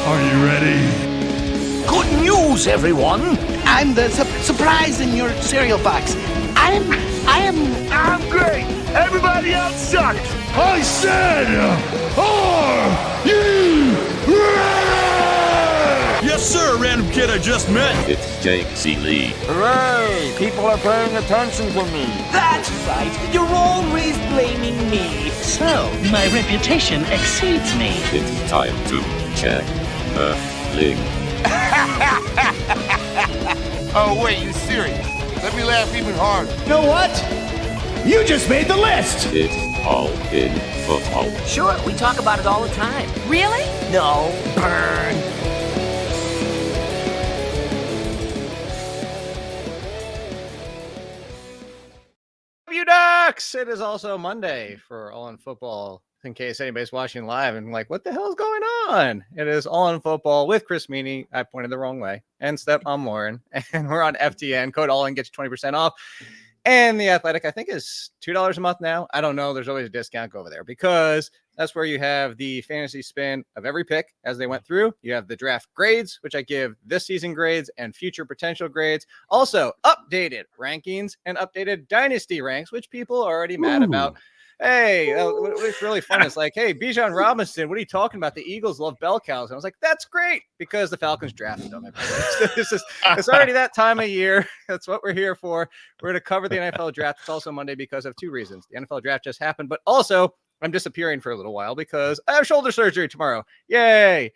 Are you ready? Good news, everyone! I'm the surprise in your cereal box. I'm great! Everybody else sucks! I said, are you ready? Yes, sir, random kid I just met. It's Ciely. Hooray! People are paying attention to me. That's right! You're always blaming me! so my reputation exceeds me. It's time to check the link. Oh, wait, you serious? Let me laugh even harder. You know what? You just made the list. It's all in football. Sure, we talk about it all the time. Really? No, burn. You Ducks! It is also Monday for All in Football. In case anybody's watching live and like, what the hell is going on? It is All in Football with Chris Meaney. I pointed the wrong way. And stepmom Lauren. And we're on FTN. Code All In gets you 20% off. And the Athletic, I think, is $2 a month now. I don't know. There's always a discount. Go over there because that's where you have the fantasy spin of every pick as they went through. You have the draft grades, which I give this season grades and future potential grades. Also, updated rankings and updated dynasty ranks, which people are already mad about. Hey, what's really fun is like, hey, Bijan Robinson, what are you talking about? The Eagles love bell cows. And I was like, that's great because the Falcons drafted them. It's already that time of year. That's what we're here for. We're going to cover the NFL draft. It's also Monday because of two reasons. The NFL draft just happened, but also I'm disappearing for a little while because I have shoulder surgery tomorrow. Yay.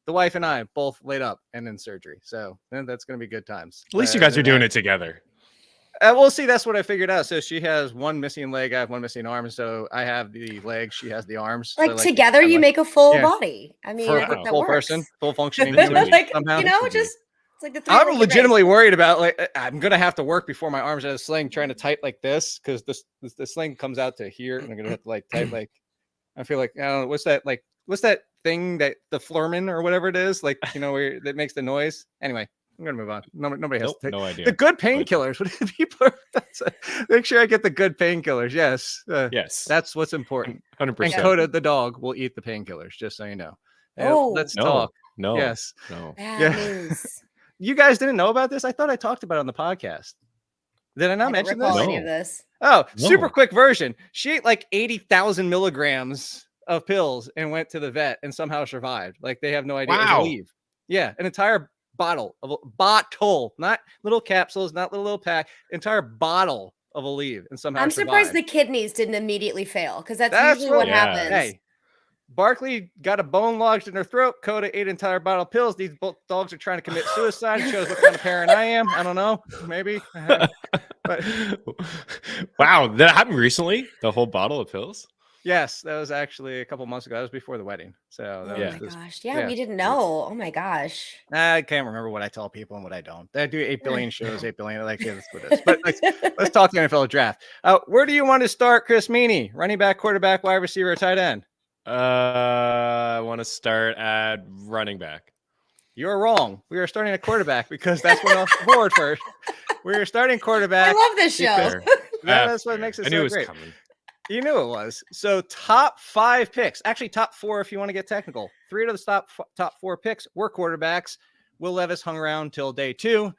The wife and I both laid up and in surgery. So that's going to be good times. At least you guys are doing it together. We'll see. That's what I figured out. So she has one missing leg. I have one missing arm. So I have the legs. She has the arms. Like, so together, you make a full body. I mean, I think that full works. person, full functioning. Like, somehow. you know, just it's like the three. I'm legitimately worried about like I'm gonna have to work before my arms out of the sling trying to tight like this because the sling comes out to here and I'm gonna have to like tight like I feel like I don't know what's that thing that the Flurman or whatever it is like where that makes the noise. Anyway. I'm gonna move on. Nobody has to take no idea. The good painkillers. What do people are? Make sure I get the good painkillers. Yes, yes, that's what's important. 100%. And Coda the dog will eat the painkillers. Just so you know. Let's talk. No. Yes. No. You guys didn't know about this? I thought I talked about it on the podcast. Did I not mention this? Any of this? Oh, super quick version. She ate like 80,000 milligrams of pills and went to the vet and somehow survived. Like they have no idea. Wow. Leave. Yeah, an entire bottle, not little capsules, not little pack, entire bottle of Aleve, and somehow I'm surprised the kidneys didn't immediately fail because that's usually what happens. Hey, Barkley got a bone lodged in her throat. Coda ate an entire bottle of pills. These both dogs are trying to commit suicide. It shows what kind of parent I am. I don't know, maybe. But wow, that happened recently. The whole bottle of pills. Yes, that was actually a couple months ago. That was before the wedding. So that gosh. Yeah, we didn't know. Oh my gosh. I can't remember what I tell people and what I don't. I do 8 billion shows, 8 billion. Like, yeah, that's what it is. But let's talk the NFL draft. Where do you want to start, Chris Meaney? Running back, quarterback, wide receiver, or tight end? I want to start at running back. You're wrong. We are starting at quarterback because that's what off the board first. We are starting quarterback. I love this show. That's what makes it so great. Coming. You knew it was. So top 5 picks, actually top 4 if you want to get technical. 3 of the top 4 picks were quarterbacks. Will Levis hung around till day 2.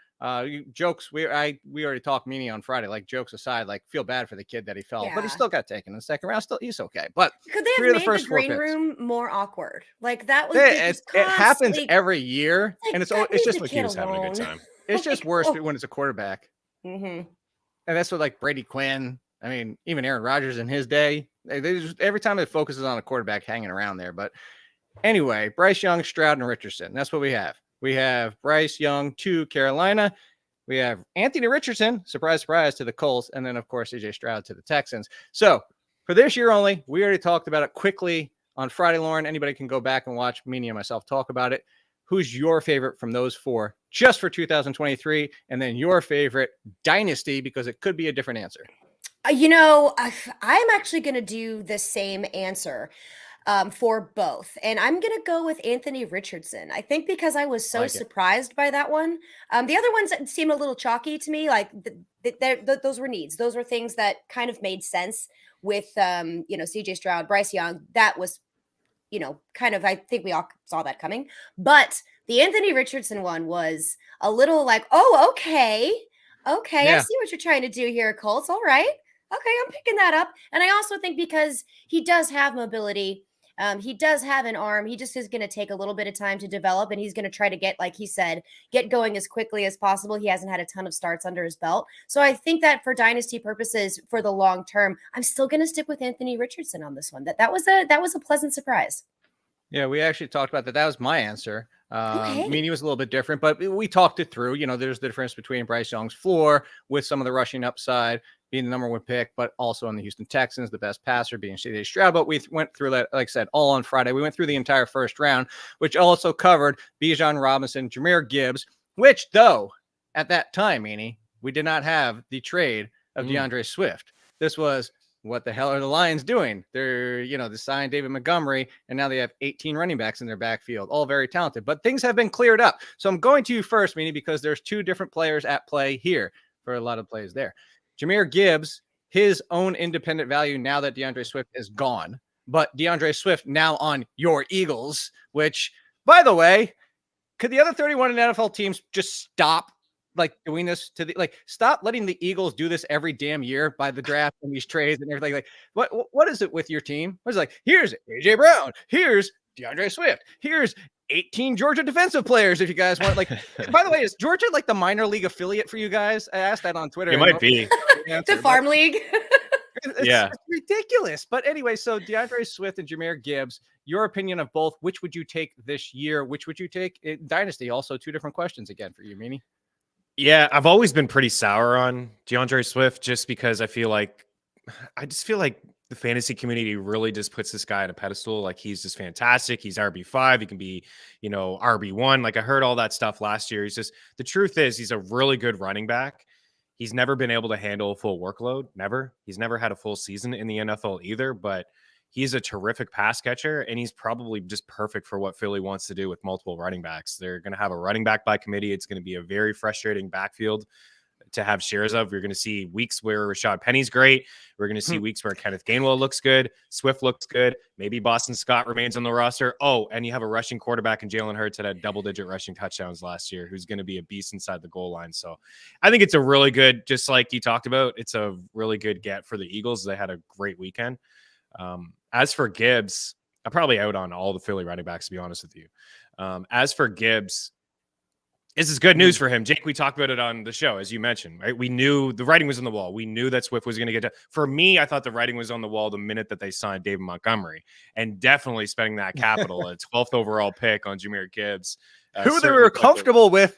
Jokes. We already talked Meaney on Friday. Like jokes aside, like feel bad for the kid that he fell, but he still got taken in the second round. Still, he's okay. But could they have made the green room more awkward? Like that was it happens every year, like, and it's just like he was having a good time. It's just worse when it's a quarterback. Mm-hmm. And that's what like Brady Quinn. I mean, even Aaron Rodgers in his day, every time it focuses on a quarterback hanging around there. But anyway, Bryce Young, Stroud, and Richardson. That's what we have. We have Bryce Young to Carolina. We have Anthony Richardson, surprise, surprise, to the Colts. And then, of course, CJ Stroud to the Texans. So for this year only, we already talked about it quickly on Friday, Lauren. Anybody can go back and watch Meaney and myself talk about it. Who's your favorite from those 4 just for 2023? And then your favorite dynasty, because it could be a different answer. I'm actually going to do the same answer for both. And I'm going to go with Anthony Richardson. I think because I was so surprised by that one. The other ones seemed a little chalky to me. Like those were needs. Those were things that kind of made sense with, CJ Stroud, Bryce Young. That was kind of, I think we all saw that coming. But the Anthony Richardson one was a little like, oh, okay. Okay, I see what you're trying to do here, Colts. All right. Okay, I'm picking that up. And I also think because he does have mobility, he does have an arm. He just is going to take a little bit of time to develop, and he's going to try to get, like he said, get going as quickly as possible. He hasn't had a ton of starts under his belt. So I think that for dynasty purposes, for the long term, I'm still going to stick with Anthony Richardson on this one. That was a pleasant surprise. Yeah, we actually talked about that. That was my answer. Okay. Meaney was a little bit different, but we talked it through. There's the difference between Bryce Young's floor with some of the rushing upside, being the number one pick, but also on the Houston Texans, the best passer being C.J. Stroud. But we went through that, like I said, all on Friday. We went through the entire first round, which also covered Bijan Robinson, Jahmyr Gibbs, which, though, at that time, Meaney, we did not have the trade of DeAndre Swift. This was, what the hell are the Lions doing? They're, they signed David Montgomery, and now they have 18 running backs in their backfield, all very talented. But things have been cleared up. So I'm going to you first, Meaney, because there's two different players at play here for a lot of plays there. Jahmyr Gibbs, his own independent value now that DeAndre Swift is gone, but DeAndre Swift now on your Eagles, which, by the way, could the other 31 NFL teams just stop doing this stop letting the Eagles do this every damn year by the draft and these trades and everything? What is it with your team? What is it like? Here's AJ Brown. Here's DeAndre Swift. Here's 18 Georgia defensive players. If you guys want, by the way, is Georgia like the minor league affiliate for you guys? I asked that on Twitter. It might be the farm league. It's ridiculous. But anyway, so DeAndre Swift and Jahmyr Gibbs, your opinion of both, which would you take this year? Which would you take in Dynasty? Also, two different questions again for you, Meaney. Yeah, I've always been pretty sour on DeAndre Swift just because I just feel like the fantasy community really just puts this guy on a pedestal. Like, he's just fantastic. He's RB5. He can be, RB1. Like, I heard all that stuff last year. The truth is he's a really good running back. He's never been able to handle a full workload. Never. He's never had a full season in the NFL either, but he's a terrific pass catcher, and he's probably just perfect for what Philly wants to do with multiple running backs. They're going to have a running back by committee. It's going to be a very frustrating backfield to have shares of. You're going to see weeks where Rashad Penny's great. We're going to see weeks where Kenneth Gainwell looks good. Swift looks good. Maybe Boston Scott remains on the roster. Oh, and you have a rushing quarterback in Jalen Hurts that had double-digit rushing touchdowns last year, who's going to be a beast inside the goal line. So I think it's a really good, just like you talked about, it's a really good get for the Eagles. They had a great weekend. As for Gibbs, I'm probably out on all the Philly running backs, to be honest with you. As for Gibbs, this is good news for him. Jake, we talked about it on the show, as you mentioned, right? We knew the writing was on the wall. We knew that Swift was going to get done. For me, I thought the writing was on the wall the minute that they signed David Montgomery, and definitely spending that capital, a 12th overall pick on Jahmyr Gibbs. Who they were comfortable with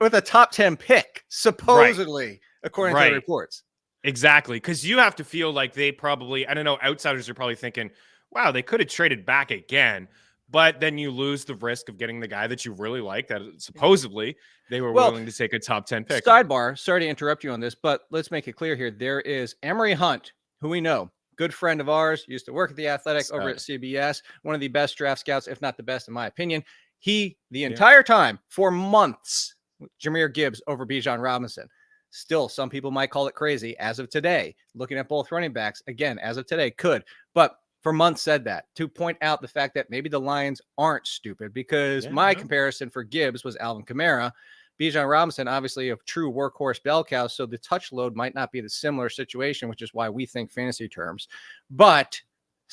a top 10 pick, supposedly, according to the reports. Exactly. Because you have to feel like they probably, I don't know, outsiders are probably thinking, wow, they could have traded back again. But then you lose the risk of getting the guy that you really like, that supposedly they were willing to take a top 10 pick. Sidebar, sorry to interrupt you on this, but let's make it clear here. There is Emory Hunt, who we know, good friend of ours, used to work at The Athletic over at CBS, one of the best draft scouts, if not the best, in my opinion. He, the entire time, for months, Jahmyr Gibbs over Bijan Robinson. Still, some people might call it crazy as of today. Looking at both running backs, again, as of today, could. But for months said that to point out the fact that maybe the Lions aren't stupid, because my comparison for Gibbs was Alvin Kamara. Bijan Robinson, obviously a true workhorse bell cow, so the touch load might not be the similar situation, which is why we think fantasy terms. But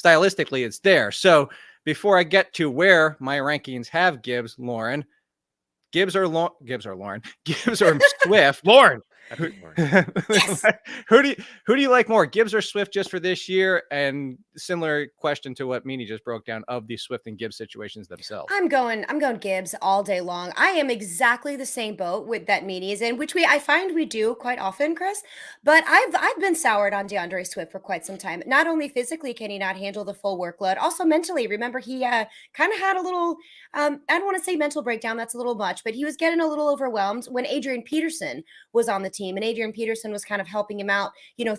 stylistically, it's there. So before I get to where my rankings have Gibbs, Lauren, Gibbs or Swift? Lauren. Yes. Who do you like more, Gibbs or Swift, just for this year? And similar question to what Meaney just broke down of the Swift and Gibbs situations themselves. I'm going Gibbs all day long. I am exactly the same boat with that Meaney is in, which I find we do quite often, Chris. But I've been soured on DeAndre Swift for quite some time. Not only physically can he not handle the full workload, also mentally. Remember, he kind of had a little, I don't want to say mental breakdown, that's a little much, but he was getting a little overwhelmed when Adrian Peterson was on the team, and Adrian Peterson was kind of helping him out,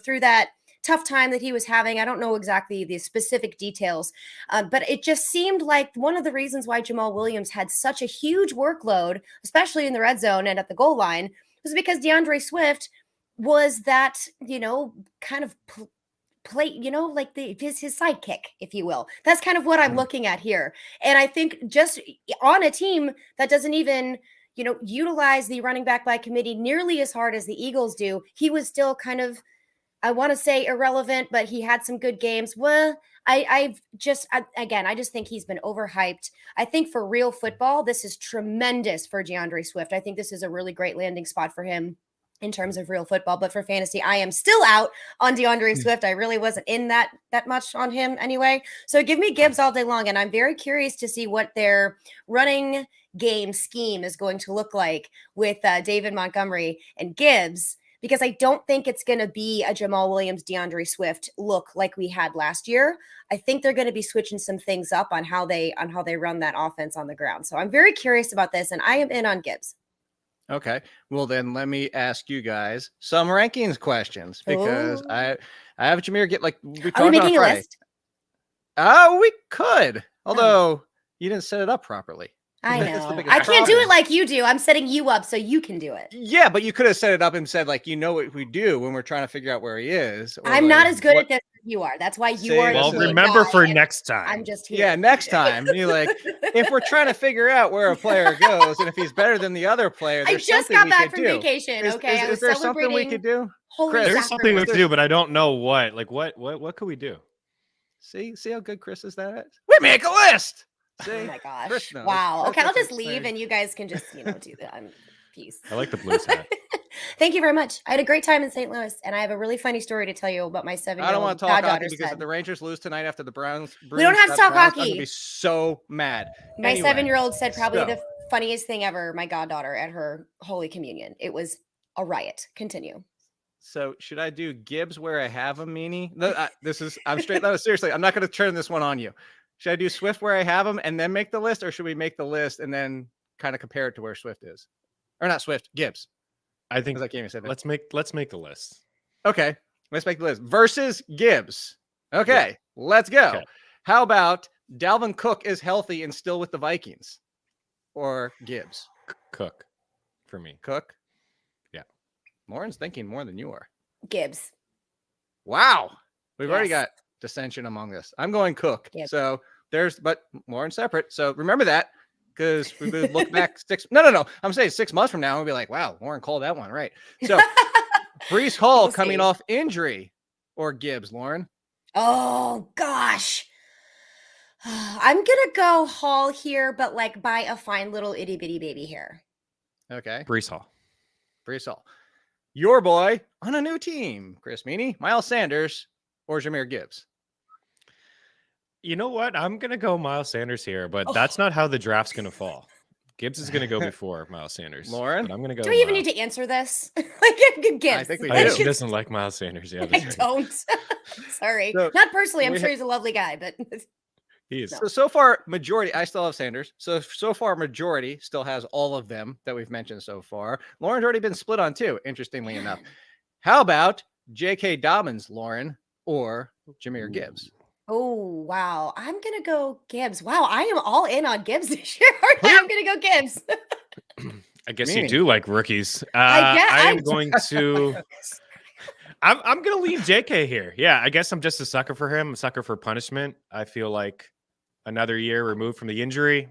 through that tough time that he was having. I don't know exactly the specific details, but it just seemed like one of the reasons why Jamal Williams had such a huge workload, especially in the red zone and at the goal line, was because DeAndre Swift was that, kind of play, like his sidekick, if you will. That's kind of what I'm looking at here. And I think just on a team that doesn't even, utilize the running back by committee nearly as hard as the Eagles do, he was still kind of, I want to say irrelevant, but he had some good games. Well, I just think he's been overhyped. I think for real football, this is tremendous for DeAndre Swift. I think this is a really great landing spot for him in terms of real football. But for fantasy, I am still out on DeAndre Swift. I really wasn't in that much on him anyway. So give me Gibbs all day long. And I'm very curious to see what their running game scheme is going to look like with David Montgomery and Gibbs, because I don't think it's going to be a Jamal Williams, DeAndre Swift look like we had last year. I think they're going to be switching some things up on how they run that offense on the ground. So I'm very curious about this, and I am in on Gibbs. Okay. Well, then let me ask you guys some rankings questions, because I have Jahmyr get we talked Are we making on a Friday. list? We could, although you didn't set it up properly. I know. I can't do it like you do. I'm setting you up so you can do it. Yeah, but you could have set it up and said, what we do when we're trying to figure out where he is. I'm not as good at this as you are. That's why you are. Well, remember for next time. I'm just here. Yeah, next time. You're if we're trying to figure out where a player goes and if he's better than the other player, I just got back from vacation. Okay. Is there something we could do? Chris, there's something we could do, but I don't know what. What could we do? See how good Chris is that? We make a list. See? Oh my gosh. Wow. Okay, I'll just leave and you guys can just, do that. Peace. I like the Blues hat. Thank you very much. I had a great time in St. Louis, and I have a really funny story to tell you about my 7-year-old. I don't want to talk hockey because if the Rangers lose tonight after the Browns, we don't have to talk hockey. I'm going to be so mad. My 7-year-old said probably the funniest thing ever, my goddaughter at her Holy Communion. It was a riot. Continue. So should I do Gibbs where I have him, Meaney? I'm straight. No, seriously, I'm not going to turn this one on you. Should I do Swift where I have him and then make the list, or should we make the list and then kind of compare it to where Swift is? Or not Swift, Gibbs. I think let's make the list. Okay, let's make the list. Versus Gibbs. Okay, let's go. Okay. How about Dalvin Cook is healthy and still with the Vikings? Or Gibbs? Cook for me. Cook? Yeah. Lauren's thinking more than you are. Gibbs. Wow. We've already got dissension among us. I'm going Cook. Yep. So but Lauren separate. So remember that, because we would look back No. I'm saying 6 months from now, we'll be like, wow, Lauren called that one right. So Breece Hall coming off injury, or Gibbs, Lauren? Oh gosh. I'm gonna go Hall here, but by a fine little itty bitty baby hair. Okay. Breece Hall. Your boy on a new team, Chris Meaney, Miles Sanders, or Jahmyr Gibbs? You know what? I'm going to go Miles Sanders here, but that's not how the draft's going to fall. Gibbs is going to go before Miles Sanders. Lauren? I'm going to go. Do we even need to answer this? Gibbs. I think we do. She doesn't like Miles Sanders. Yeah, I don't. Sorry. Not personally. I'm sure he's a lovely guy, but he is. No. So far, majority, I still have Sanders. So far, majority still has all of them that we've mentioned so far. Lauren's already been split on 2, interestingly enough. How about J.K. Dobbins, Lauren, or Jahmyr Gibbs? Oh, wow. I'm going to go Gibbs. Wow. I am all in on Gibbs this year. I'm going to go Gibbs. I guess you do like rookies. I'm going to leave JK here. Yeah, I guess I'm just a sucker for him, a sucker for punishment. I feel like another year removed from the injury.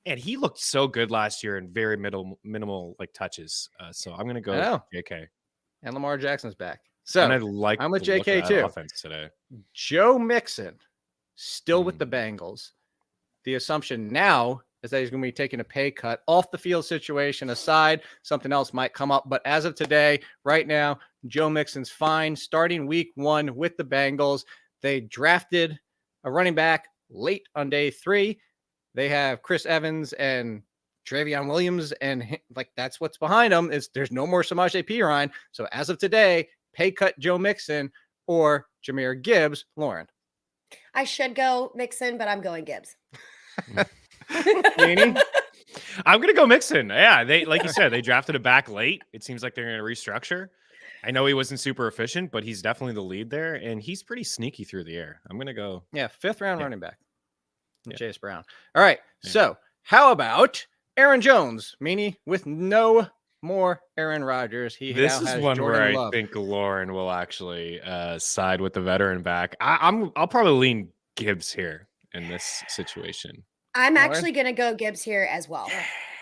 And he looked so good last year in very minimal touches. So I'm going to go JK. And Lamar Jackson's back. So and I'm with JK too. Offense today. Joe Mixon still with the Bengals. The assumption now is that he's going to be taking a pay cut. Off the field situation aside, something else might come up. But as of today, right now, Joe Mixon's fine. Starting week 1 with the Bengals. They drafted a running back late on day 3. They have Chris Evans and Travion Williams, and that's what's behind them. There's no more Samaje Perine. So as of today, pay cut Joe Mixon or Jahmyr Gibbs, Lauren. I should go Mixon, but I'm going Gibbs. I'm going to go Mixon. Yeah, they like you said, they drafted a back late. It seems like they're going to restructure. I know he wasn't super efficient, but he's definitely the lead there, and he's pretty sneaky through the air. I'm going to go. Yeah, 5th round running back. Chase Brown. All right, so how about Aaron Jones, Meaney, with no more Aaron Rodgers. He This now is has one Jordan where Love. I think Lauren will actually side with the veteran back. I'll probably lean Gibbs here in this situation. I'm Lauren? actually going to go Gibbs here as well.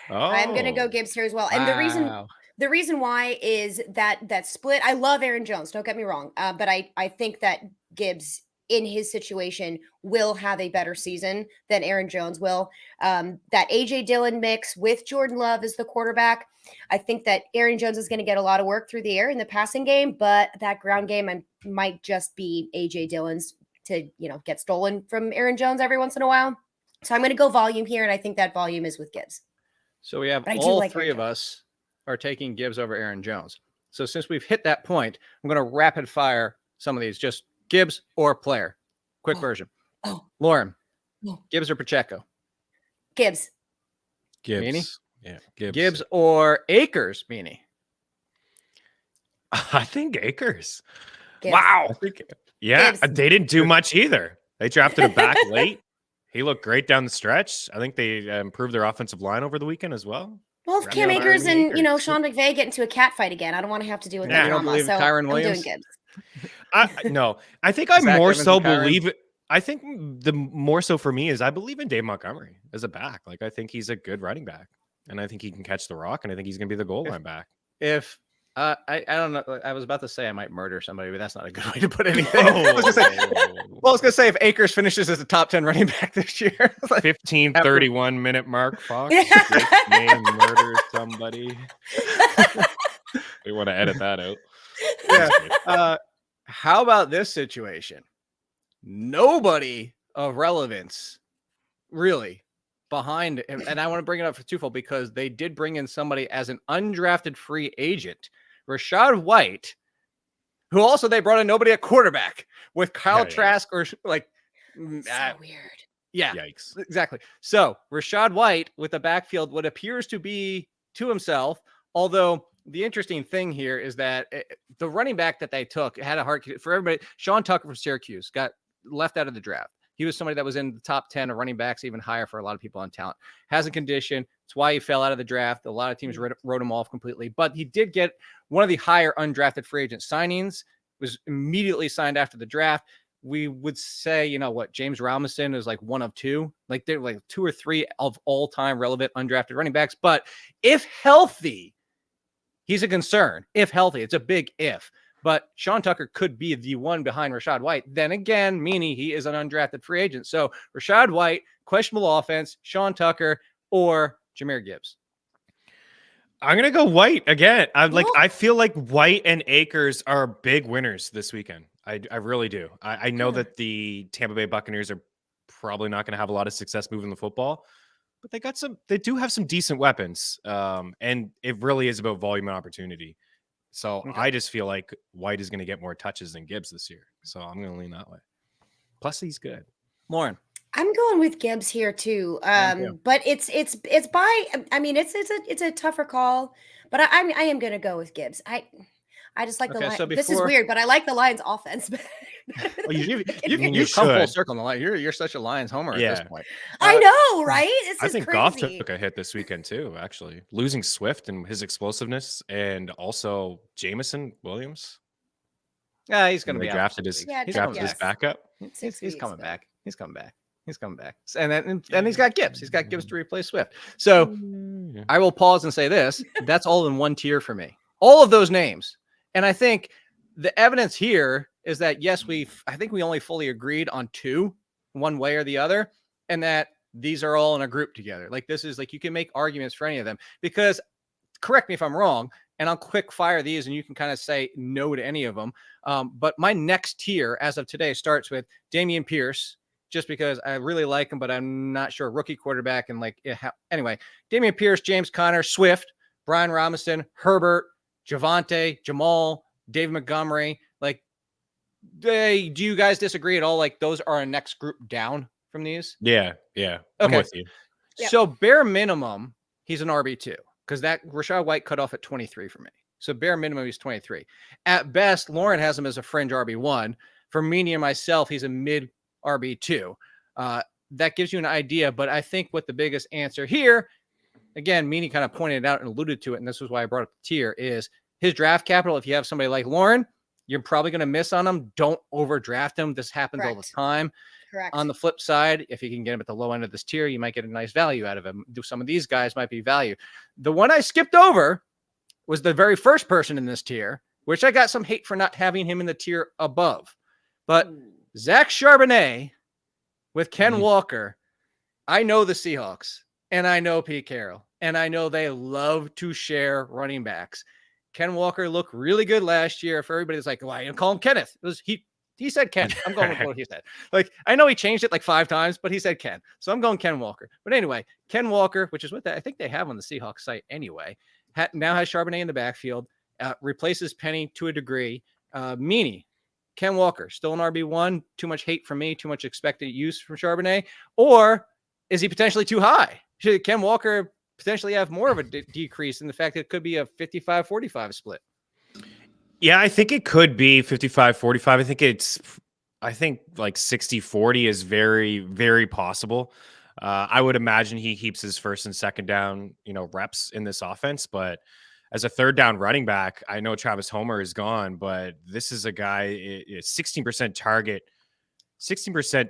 Oh, I'm going to go Gibbs here as well. And the reason why is that split. I love Aaron Jones. Don't get me wrong. But I think that Gibbs in his situation will have a better season than Aaron Jones will. That AJ Dillon mix with Jordan Love as the quarterback. I think that Aaron Jones is going to get a lot of work through the air in the passing game, but that ground game might just be AJ Dillon's to, get stolen from Aaron Jones every once in a while. So I'm going to go volume here, and I think that volume is with Gibbs. So we have all three of us are taking Gibbs over Aaron Jones. So since we've hit that point, I'm going to rapid fire some of these. Just Gibbs or player. Quick version. Lauren, Gibbs or Pacheco? Gibbs. Meaney? Yeah, Gibbs or Akers, Meaney? I think Akers. Gibbs. Wow. Gibbs. They didn't do much either. They drafted a back late. He looked great down the stretch. I think they improved their offensive line over the weekend as well. Well, if Cam Akers and Sean McVay get into a cat fight again, I don't want to have to deal with that drama. So Kyron I'm Williams? doing Gibbs. No, I think I Zach more Evans so and Kyron? believe. I think the more so for me is I believe in Dave Montgomery as a back. Like I think he's a good running back, and I think he can catch the rock, and I think he's going to be the goal line back. If I don't know, I was about to say I might murder somebody, but that's not a good way to put anything. I was going to say if Akers finishes as a top 10 running back this year, 15:31 minute mark. Fox name murder somebody. We want to edit that out. Yeah. How about this situation? Nobody of relevance, really, behind him. And I want to bring it up for twofold because they did bring in somebody as an undrafted free agent, Rashad White, who also they brought in nobody at quarterback with Kyle Trask or like. So weird. Yeah. Yikes. Exactly. So Rashad White with the backfield, what appears to be to himself, although the interesting thing here is that the running back that they took had a hard for everybody. Sean Tucker from Syracuse got left out of the draft. He was somebody that was in the top 10 of running backs, even higher for a lot of people on talent. Has a condition. It's why he fell out of the draft. A lot of teams wrote him off completely, but he did get one of the higher undrafted free agent signings, was immediately signed after the draft. We would say, James Robinson is like one of two, like they're like 2 or 3 of all time relevant undrafted running backs. But if healthy, he's a concern. If healthy, it's a big if. But Sean Tucker could be the one behind Rashad White. Then again, meaning he is an undrafted free agent. So Rashad White, questionable offense, Sean Tucker, or Jahmyr Gibbs. I'm going to go White again. I feel like White and Akers are big winners this weekend. I really do. I know that the Tampa Bay Buccaneers are probably not going to have a lot of success moving the football, but they do have some decent weapons. And it really is about volume and opportunity. So I just feel like White is going to get more touches than Gibbs this year. So I'm going to lean that way. Plus he's good. Lauren. I'm going with Gibbs here too. But it's a tougher call, but I am going to go with Gibbs. I just like the line. So this is weird, but I like the Lions offense. Well, you've come full circle on the line. You're such a Lions homer at this point. I know, right? I think crazy. Goff took a hit this weekend too, actually. Losing Swift and his explosiveness, and also Jameson Williams. Yeah, he's going to be drafted his backup. He's coming back. He's coming back. And he's got Gibbs. He's got Gibbs to replace Swift. So I will pause and say this. That's all in one tier for me. All of those names. And I think the evidence here is that, yes, I think we only fully agreed on 2, one way or the other, and that these are all in a group together. Like this is like, you can make arguments for any of them because, correct me if I'm wrong, and I'll quick fire these and you can kind of say no to any of them. But my next tier as of today starts with Dameon Pierce, just because I really like him, but I'm not sure. Rookie quarterback. And anyway, Dameon Pierce, James Conner, Swift, Brian Robinson, Herbert, Javonte, Jamal, Dave Montgomery. Do you guys disagree at all? Like those are our next group down from these? Yeah. I'm with you. So bare minimum, he's an RB2 because that Rashad White cut off at 23 for me. So bare minimum, he's 23. At best, Lauren has him as a fringe RB1. For Meaney and myself, he's a mid RB2. That gives you an idea, but I think what the biggest answer here again, Meaney kind of pointed it out and alluded to it, and this was why I brought up the tier, is his draft capital. If you have somebody like Lauren, you're probably going to miss on him. Don't overdraft him. This happens all the time. Correct. On the flip side, if you can get him at the low end of this tier, you might get a nice value out of him. Some of these guys might be value. The one I skipped over was the very first person in this tier, which I got some hate for not having him in the tier above. But Zach Charbonnet with Ken Walker, I know the Seahawks, and I know Pete Carroll, and I know they love to share running backs. Ken Walker looked really good last year. If everybody's like, "Why you call him Kenneth?" It was he said Ken. I'm going with what he said. Like, I know he changed it like 5 times, but he said Ken. So I'm going Ken Walker. But anyway, Ken Walker, which is what I think they have on the Seahawks site anyway, now has Charbonnet in the backfield, replaces Penny to a degree. Meaney, Ken Walker, still an RB1, too much hate from me, too much expected use from Charbonnet, or is he potentially too high? Should Ken Walker potentially have more of a decrease in the fact that it could be a 55-45 split? Yeah, I think it could be 55-45. I think like 60-40 is very, very possible. I would imagine he keeps his first and second down, reps in this offense. But as a third down running back, I know Travis Homer is gone, but this is a guy, 16%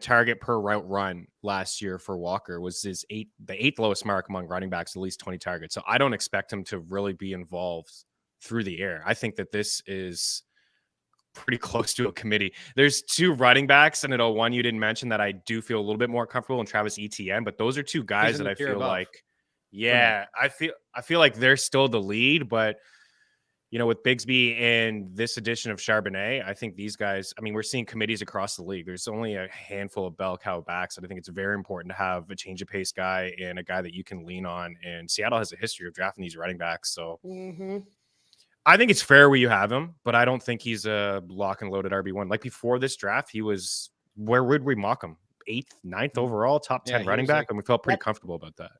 target per route run last year for Walker was the eighth lowest mark among running backs, at least 20 targets. So I don't expect him to really be involved through the air. I think that this is pretty close to a committee. There's 2 running backs and one you didn't mention that I do feel a little bit more comfortable in, Travis Etienne, but those are 2 guys that I feel like, I feel like they're still the lead, but with Bigsby and this edition of Charbonnet, I think these guys, we're seeing committees across the league. There's only a handful of bell cow backs, and I think it's very important to have a change of pace guy and a guy that you can lean on. And Seattle has a history of drafting these running backs. So I think it's fair where you have him, but I don't think he's a lock and loaded RB1. Like before this draft, he was, where would we mock him? 8th, 9th overall, top 10 running back. And we felt pretty comfortable about that.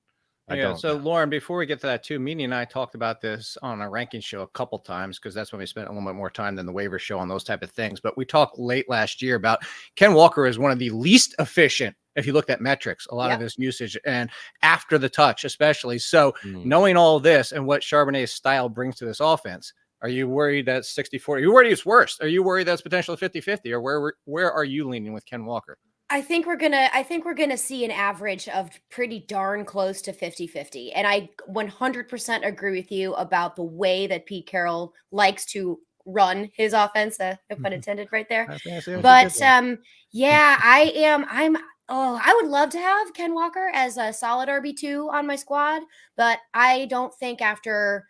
So Lauren, before we get to that too, Meaney and I talked about this on a ranking show a couple times because that's when we spent a little bit more time than the waiver show on those type of things. But we talked late last year about Ken Walker is one of the least efficient, if you looked at metrics, a lot of his usage and after the touch, especially. So knowing all this and what Charbonnet's style brings to this offense, are you worried that 60-40? Are you worried it's worse? Are you worried that's potentially 50-50? Or where are you leaning with Ken Walker? I think we're gonna see an average of pretty darn close to 50-50. And I 100% agree with you about the way that Pete Carroll likes to run his offense, no pun intended right there. But I would love to have Ken Walker as a solid RB2 on my squad, but I don't think after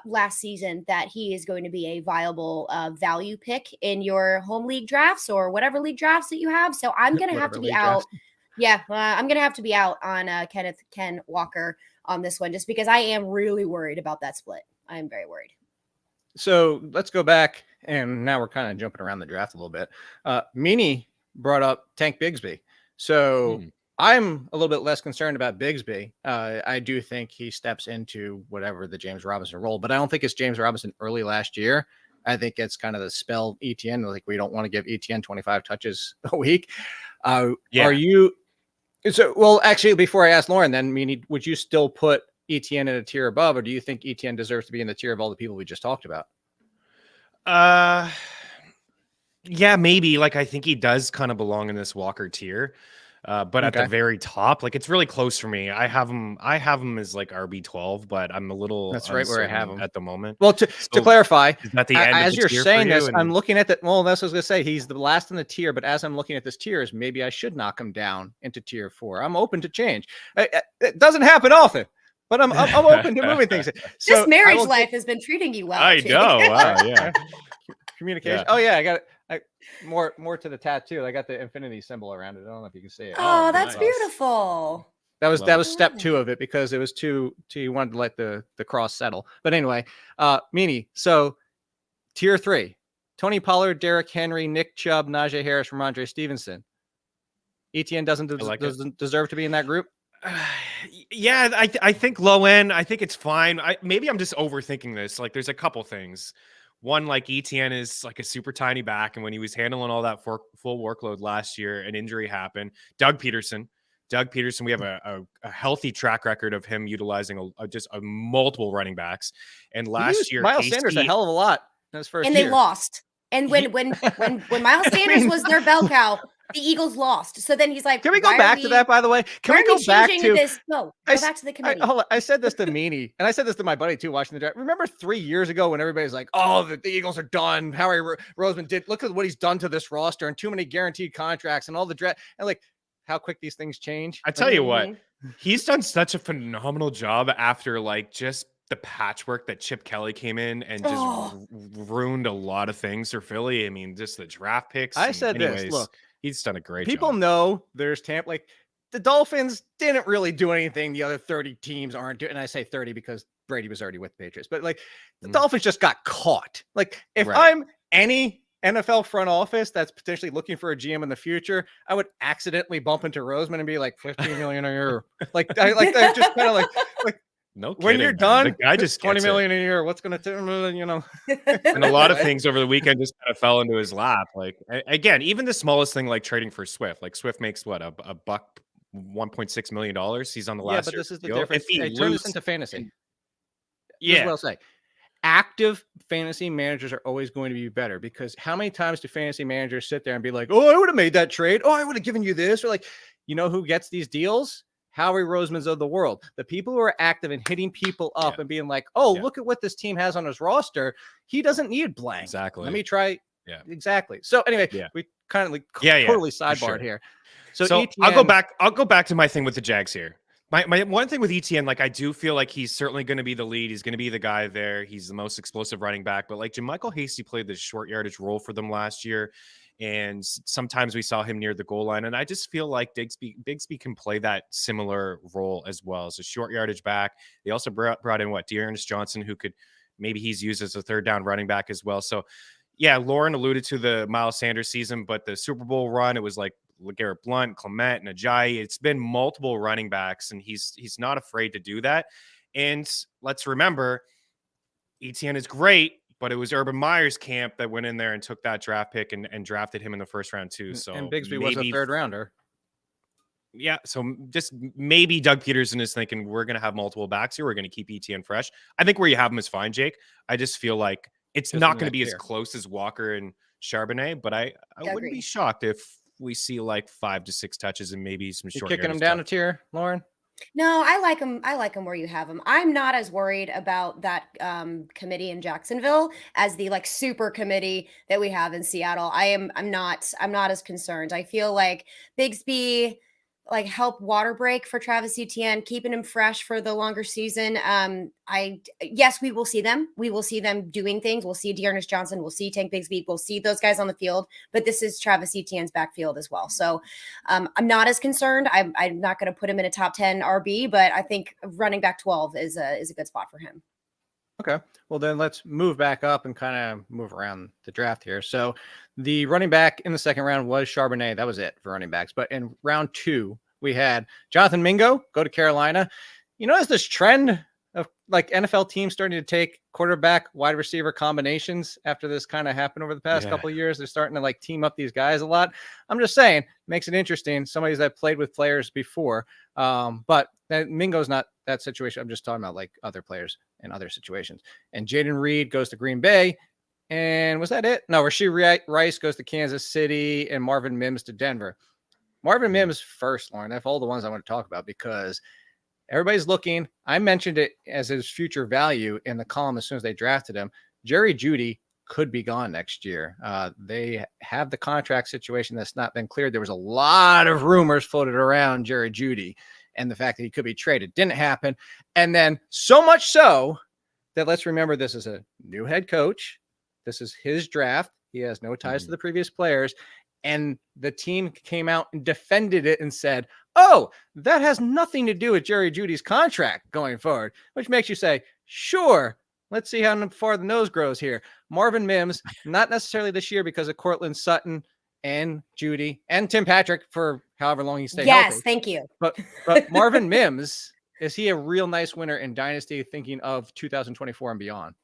last season that he is going to be a viable value pick in your home league drafts or whatever league drafts that you have. So I'm going to have to be out. I'm going to have to be out on Ken Walker on this one, just because I am really worried about that split. I am very worried. So let's go back, and now we're kind of jumping around the draft a little bit. Meaney brought up Tank Bigsby. So I'm a little bit less concerned about Bigsby. I do think he steps into whatever the James Robinson role, but I don't think it's James Robinson early last year. I think it's kind of the spell ETN. Like, we don't want to give ETN 25 touches a week. Are you? So, well, actually, before I ask Lauren, then, Meaney, would you still put ETN in a tier above, or do you think ETN deserves to be in the tier of all the people we just talked about? Yeah, maybe. Like, I think he does kind of belong in this Walker tier. But at the very top, like, it's really close for me. I have him as like RB12, but I'm a little. That's right where I have him at the moment. Well, to clarify, at the end as you're saying this, I'm looking at that. Well, that's what I was gonna say. He's the last in the tier, but as I'm looking at this tiers, maybe I should knock him down into tier 4. I'm open to change. It doesn't happen often, but I'm open to moving things. So this marriage life has been treating you well. I know. Wow, yeah. Communication. Yeah. Oh yeah, I got it. More to the tattoo. I got the infinity symbol around it. I don't know if you can see it. Oh, that's beautiful. That was step 2 of it, because it was too you wanted to let the cross settle. But anyway, Meaney. So tier 3: Tony Pollard, Derrick Henry, Nick Chubb, Najee Harris, Ramondre Stevenson. ETN doesn't deserve to be in that group. Yeah, I think low end. I think it's fine. Maybe I'm just overthinking this. Like, there's a couple things. One, like, ETN is like a super tiny back, and when he was handling all that full workload last year, an injury happened. Doug Peterson Doug Peterson, we have a healthy track record of him utilizing just a multiple running backs. And last year, Miles Sanders a hell of a lot in his first and year. they lost. And when Miles Sanders was their bell cow, the Eagles lost. So then he's like, can we go back to that, by the way? Can we go back to this? No, go back to the committee. Hold on. I said this to Meaney, and I said this to my buddy too, watching the draft. Remember 3 years ago when everybody's like, "Oh, the Eagles are done. Howie Roseman did. Look at what he's done to this roster, and too many guaranteed contracts, and all the draft." And like, how quick these things change. I tell you what, he's done such a phenomenal job after like just the patchwork that Chip Kelly came in and just ruined a lot of things for Philly. I mean, just the draft picks. I said this. Look, he's done a great job. People know there's Tampa. Like the Dolphins didn't really do anything the other 30 teams aren't doing. And I say 30 because Brady was already with the Patriots. But like the Dolphins just got caught. Like if I'm any NFL front office that's potentially looking for a GM in the future, I would accidentally bump into Roseman and be like 15 million a year. Like I just kind of like. No kidding, when you're done, the guy just 20 million a year. What's going to, and a lot of things over the weekend just kind of fell into his lap. Like again, even the smallest thing like trading for Swift. Like Swift makes what a buck, $1.6 million. He's on the last. Yeah, but this is the deal. difference. Hey, turn this into fantasy. Yeah, what I'll say. Active fantasy managers are always going to be better because how many times do fantasy managers sit there and be like, "Oh, I would have made that trade. Oh, I would have given you this," or like, you know who gets these deals? Howie Rosemans of the world, the people who are active and hitting people up and being like, "Oh, look at what this team has on his roster. He doesn't need blank. Exactly. Let me try." Yeah, exactly. So anyway, we kind of like totally sidebarred here. So ETN, I'll go back to my thing with the Jags here. My one thing with ETN, like I do feel like he's certainly going to be the lead. He's going to be the guy there. He's the most explosive running back. But like JaMychal Hasty played the short yardage role for them last year. And sometimes we saw him near the goal line. And I just feel like Bigsby can play that similar role as well as a short yardage back. They also brought in Dearness Johnson, who could maybe he's used as a third down running back as well. So yeah, Lauren alluded to the Miles Sanders season, but the Super Bowl run, it was like LeGarrette Blount, Clement, and Ajayi. It's been multiple running backs, and he's not afraid to do that. And let's remember, ETN is great, but it was Urban Meyer's camp that went in there and took that draft pick and drafted him in the first round too. So and Bigsby was a third rounder. Yeah, so just maybe Doug Peterson is thinking we're going to have multiple backs here. We're going to keep ETN fresh. I think where you have him is fine, Jake. I just feel like it's not going to be as close as Walker and Charbonnet, but I wouldn't be shocked if we see like 5 to 6 touches and maybe some short. Kicking him down a tier, Lauren. No, I like him. I like him where you have him. I'm not as worried about that committee in Jacksonville as the like super committee that we have in Seattle. I'm not as concerned. I feel like Bigsby like help water break for Travis Etienne, keeping him fresh for the longer season. Yes, we will see them. We will see them doing things. We'll see Dearness Johnson. We'll see Tank Bigsby. We'll see those guys on the field. But this is Travis Etienne's backfield as well. So I'm not as concerned. I'm not going to put him in a top 10 RB, but I think running back 12 is a good spot for him. Okay. Well, then let's move back up and kind of move around the draft here. So the running back in the second round was Charbonnet. That was it for running backs. But in round 2, we had Jonathan Mingo go to Carolina. You notice this trend of like NFL teams starting to take quarterback wide receiver combinations after this kind of happened over the past couple of years. They're starting to like team up these guys a lot. I'm just saying, makes it interesting. Somebody's that played with players before. But Mingo's not that situation. I'm just talking about like other players in other situations. And Jayden Reed goes to Green Bay. And was that it? No, Rashee Rice goes to Kansas City and Marvin Mims to Denver. Marvin Mims first, Lauren. That's all the ones I want to talk about because everybody's looking. I mentioned it as his future value in the column as soon as they drafted him. Jerry Jeudy could be gone next year. They have the contract situation that's not been cleared. There was a lot of rumors floated around Jerry Jeudy and the fact that he could be traded. Didn't happen. And then so much so that let's remember this is a new head coach. This is his draft. He has no ties to the previous players. And the team came out and defended it and said, oh, that has nothing to do with Jerry Jeudy's contract going forward, which makes you say, sure, let's see how far the nose grows here. Marvin Mims, not necessarily this year because of Cortland Sutton and Jeudy and Tim Patrick for however long he stayed healthy. Yes, thank you. But Marvin Mims, is he a real nice winner in Dynasty thinking of 2024 and beyond?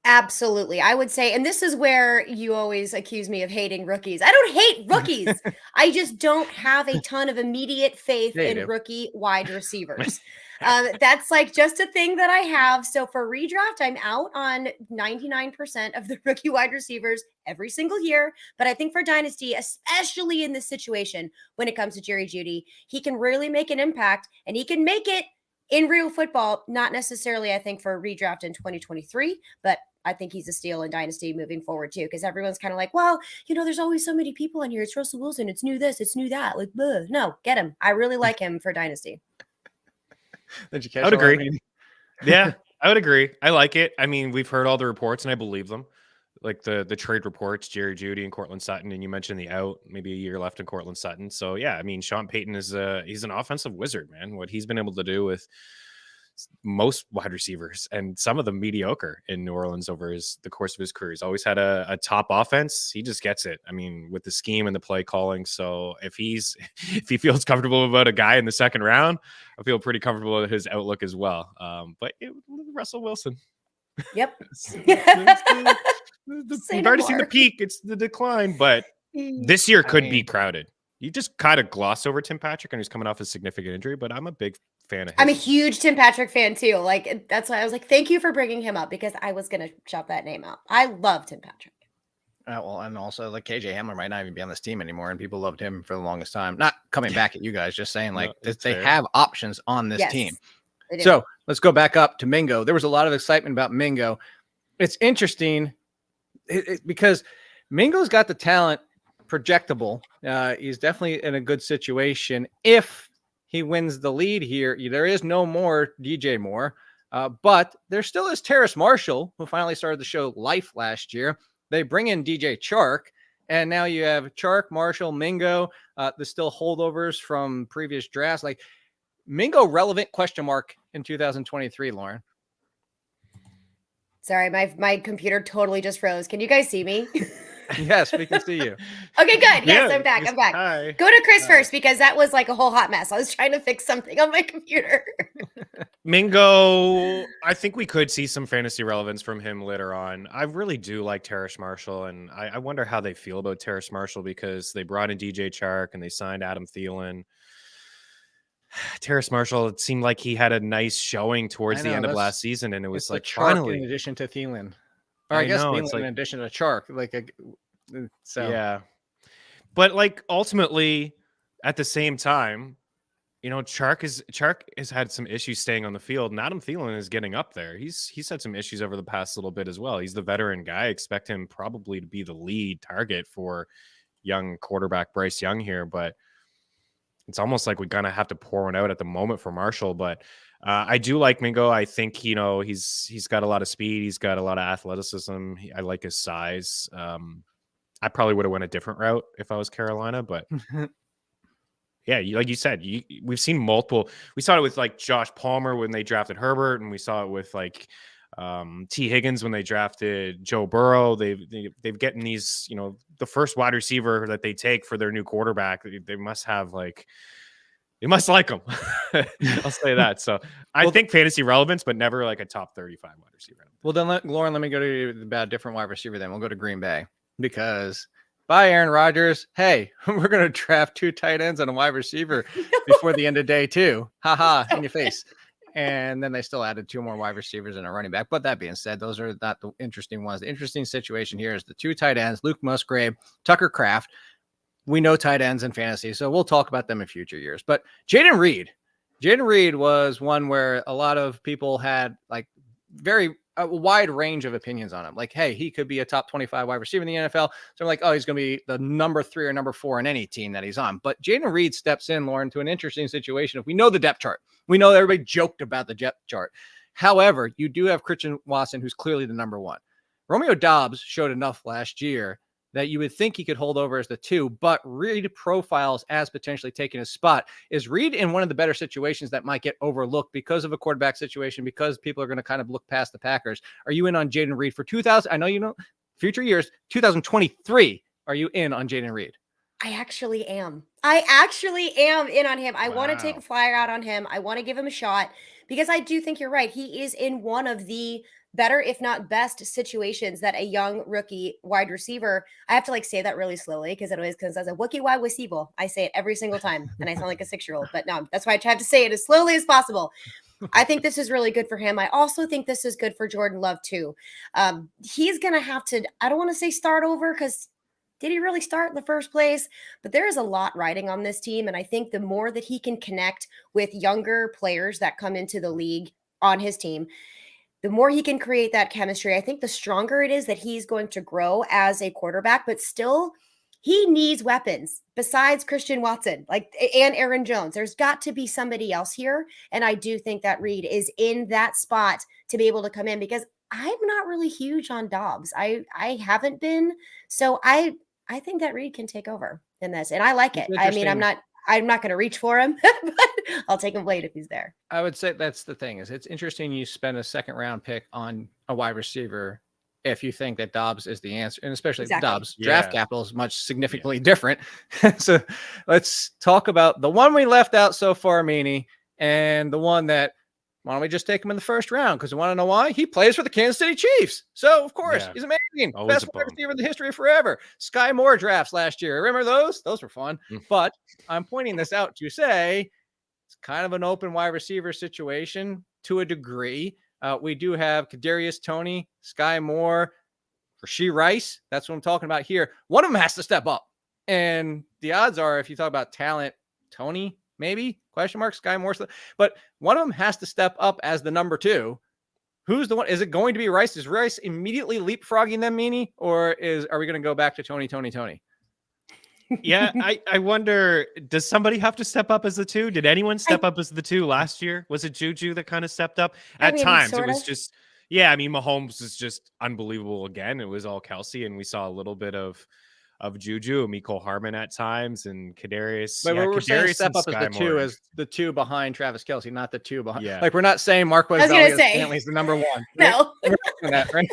Absolutely. I would say, and this is where you always accuse me of hating rookies. I don't hate rookies. I just don't have a ton of immediate faith in rookie wide receivers. That's like just a thing that I have. So for redraft, I'm out on 99% of the rookie wide receivers every single year. But I think for Dynasty, especially in this situation, when it comes to Jerry Jeudy, he can really make an impact, and he can make it in real football, not necessarily, I think, for a redraft in 2023, but I think he's a steal in Dynasty moving forward too, because everyone's kind of like, well, there's always so many people in here. It's Russell Wilson. It's new this. It's new that. Like, bleh. No, get him. I really like him for Dynasty. Did you catch I would agree. I mean? Yeah, I would agree. I like it. I mean, we've heard all the reports, and I believe them. Like the trade reports, Jerry Jeudy and Cortland Sutton, and you mentioned the out, maybe a year left in Cortland Sutton. So yeah, I mean, Sean Payton he's an offensive wizard, man. What he's been able to do with most wide receivers, and some of them mediocre in New Orleans over the course of his career. He's always had a top offense. He just gets it. I mean, with the scheme and the play calling. So if he feels comfortable about a guy in the second round, I feel pretty comfortable with his outlook as well. But Russell Wilson. Yep. We've already seen the peak. It's the decline, but this year could be crowded. You just kind of gloss over Tim Patrick, and he's coming off a significant injury, but I'm a big fan of his. I'm a huge Tim Patrick fan too. Like, that's why I was like, thank you for bringing him up, because I was going to shout that name out. I love Tim Patrick. Well, and also like KJ Hamler might not even be on this team anymore, and people loved him for the longest time. Not coming back at you guys, just saying like they have options on this team. So let's go back up to Mingo. There was a lot of excitement about Mingo. It's interesting because Mingo's got the talent, projectable. He's definitely in a good situation. If he wins the lead here, there is no more DJ Moore, but there still is Terrace Marshall, who finally started the show life last year. They bring in DJ Chark, and now you have Chark, Marshall, Mingo, the still holdovers from previous drafts. Like, Mingo relevant question mark in 2023, Lauren. Sorry, my computer totally just froze. Can you guys see me? Yes, we can see you. Okay, good. Yes, I'm back. I'm back. Hi. Go to Chris first, because that was like a whole hot mess. I was trying to fix something on my computer. Mingo, I think we could see some fantasy relevance from him later on. I really do like Terrace Marshall, and I wonder how they feel about Terrace Marshall, because they brought in DJ Chark and they signed Adam Thielen. Terrace Marshall, it seemed like he had a nice showing towards the end of last season, and it was like finally in addition to Thielen. Or I guess Thielen in addition to Chark. Yeah. But like ultimately at the same time, Chark has had some issues staying on the field, and Adam Thielen is getting up there. He's had some issues over the past little bit as well. He's the veteran guy. I expect him probably to be the lead target for young quarterback Bryce Young here, but it's almost like we're gonna have to pour one out at the moment for Marshall. But I do like Mingo. I think he's got a lot of speed. He's got a lot of athleticism. I like his size. I probably would have went a different route if I was Carolina, but yeah, like you said, we've seen multiple. We saw it with like Josh Palmer when they drafted Herbert, and we saw it with like T. Higgins when they drafted Joe Burrow. They've gotten these, the first wide receiver that they take for their new quarterback. They must have they must like him. I'll say that. So I think fantasy relevance, but never like a top 35 wide receiver. Well, then Lauren, let me go to about a different wide receiver. Then we'll go to Green Bay, because bye, Aaron Rodgers. Hey, we're going to draft 2 tight ends and a wide receiver before the end of day 2. Ha in your face. And then they still added 2 more wide receivers and a running back. But that being said, those are not the interesting ones. The interesting situation here is the 2 tight ends, Luke Musgrave, Tucker Kraft. We know tight ends in fantasy, so we'll talk about them in future years. But Jayden Reed was one where a lot of people had like a wide range of opinions on him. Like, hey, he could be a top 25 wide receiver in the NFL. So I'm like, oh, he's going to be the number 3 or number 4 in any team that he's on. But Jayden Reed steps in, Lauren, to an interesting situation. If we know the depth chart, we know everybody joked about the depth chart. However, you do have Christian Watson, who's clearly the number 1. Romeo Doubs showed enough last year that you would think he could hold over as the 2, but Reed profiles as potentially taking his spot. Is Reed in one of the better situations that might get overlooked because of a quarterback situation, because people are going to kind of look past the Packers? Are you in on Jayden Reed for 2000? I know you know future years, 2023. Are you in on Jayden Reed? I actually am in on him. I want to take a flyer out on him. I want to give him a shot, because I do think you're right. He is in one of the better, if not best, situations that a young rookie wide receiver, I have to like say that really slowly because it always comes as a Wookiee wide receiver. I say it every single time and I sound like a 6-year-old, but no, that's why I have to say it as slowly as possible. I think this is really good for him. I also think this is good for Jordan Love too. He's going to have to, I don't want to say start over because did he really start in the first place? But there is a lot riding on this team. And I think the more that he can connect with younger players that come into the league on his team, the more he can create that chemistry. I think the stronger it is that he's going to grow as a quarterback, but still he needs weapons besides Christian Watson, and Aaron Jones. There's got to be somebody else here. And I do think that Reed is in that spot to be able to come in because I'm not really huge on Dobbs. I haven't been. So I think that Reed can take over in this, and I like it. I mean, I'm not going to reach for him, but I'll take him late if he's there. I would say that's the thing is it's interesting you spend a second round pick on a wide receiver if you think that Dobbs is the answer, and especially Dobbs draft capital is much significantly different. So let's talk about the one we left out so far, Meaney, and the one that why don't we just take him in the first round? Because you want to know why? He plays for the Kansas City Chiefs. So, of course, he's amazing. Always best wide receiver in the history of forever. Sky Moore drafts last year. Remember those? Those were fun. But I'm pointing this out to say it's kind of an open wide receiver situation to a degree. We do have Kadarius Toney, Sky Moore, Rashee Rice. That's what I'm talking about here. One of them has to step up. And the odds are, if you talk about talent, Toney, maybe question mark Sky Moore, but one of them has to step up as the number 2. Who's the one? Is it going to be Rice? Is Rice immediately leapfrogging them, Meaney, or are we going to go back to Tony? Yeah, I wonder, does somebody have to step up as the 2? Did anyone step up as the 2 last year? Was it Juju that kind of stepped up? At times, it was just, Mahomes is just unbelievable again. It was all Kelsey, and we saw a little bit of Juju and Mecole Hardman at times, and Kadarius. But we're saying step up as the 2 as the 2 behind Travis Kelsey, not the 2 behind. Like we're not saying Marquez Valdes-Scantling is the number 1. No, right?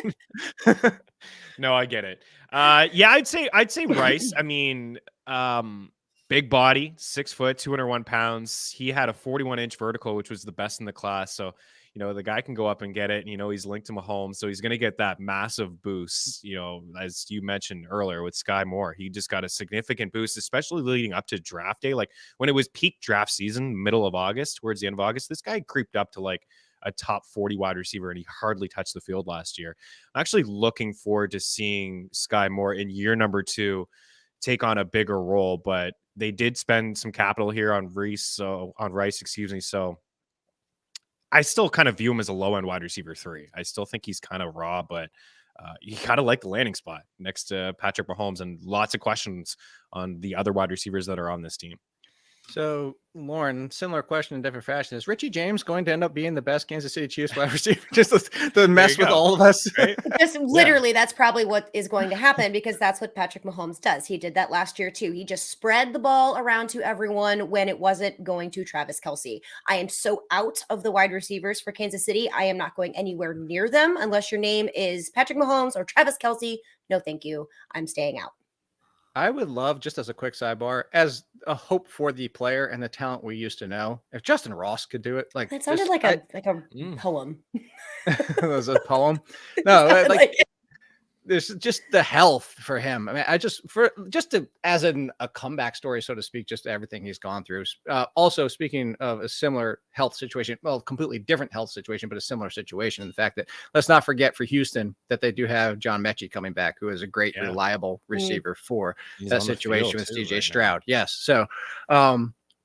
No, I get it. I'd say Rice. I mean, big body, 6 foot, 201 pounds. He had a 41-inch vertical, which was the best in the class. So, the guy can go up and get it. He's linked to Mahomes, so he's going to get that massive boost. As you mentioned earlier with Sky Moore, he just got a significant boost, especially leading up to draft day. Like when it was peak draft season, middle of August, towards the end of August, this guy creeped up to like a top 40 wide receiver, and he hardly touched the field last year. I'm actually looking forward to seeing Sky Moore in year number 2 take on a bigger role, but they did spend some capital here on Rice. So I still kind of view him as a low-end wide receiver 3. I still think he's kind of raw, but you kind of like the landing spot next to Patrick Mahomes, and lots of questions on the other wide receivers that are on this team. So, Lauren, similar question in different fashion. Is Richie James going to end up being the best Kansas City Chiefs wide receiver? Just to mess with all of us? Right? Just literally, that's probably what is going to happen because that's what Patrick Mahomes does. He did that last year, too. He just spread the ball around to everyone when it wasn't going to Travis Kelsey. I am so out of the wide receivers for Kansas City. I am not going anywhere near them unless your name is Patrick Mahomes or Travis Kelsey. No, thank you. I'm staying out. I would love, just as a quick sidebar, as a hope for the player and the talent we used to know, if Justin Ross could do it. Like that sounded like a poem. It was a poem. No, there's just the health for him. I mean, as a comeback story, so to speak, just everything he's gone through. Also, speaking of a similar health situation, well, completely different health situation, but a similar situation. In the fact that let's not forget for Houston that they do have John Mechie coming back, who is a great, reliable receiver for that situation with CJ Stroud. Yes. So,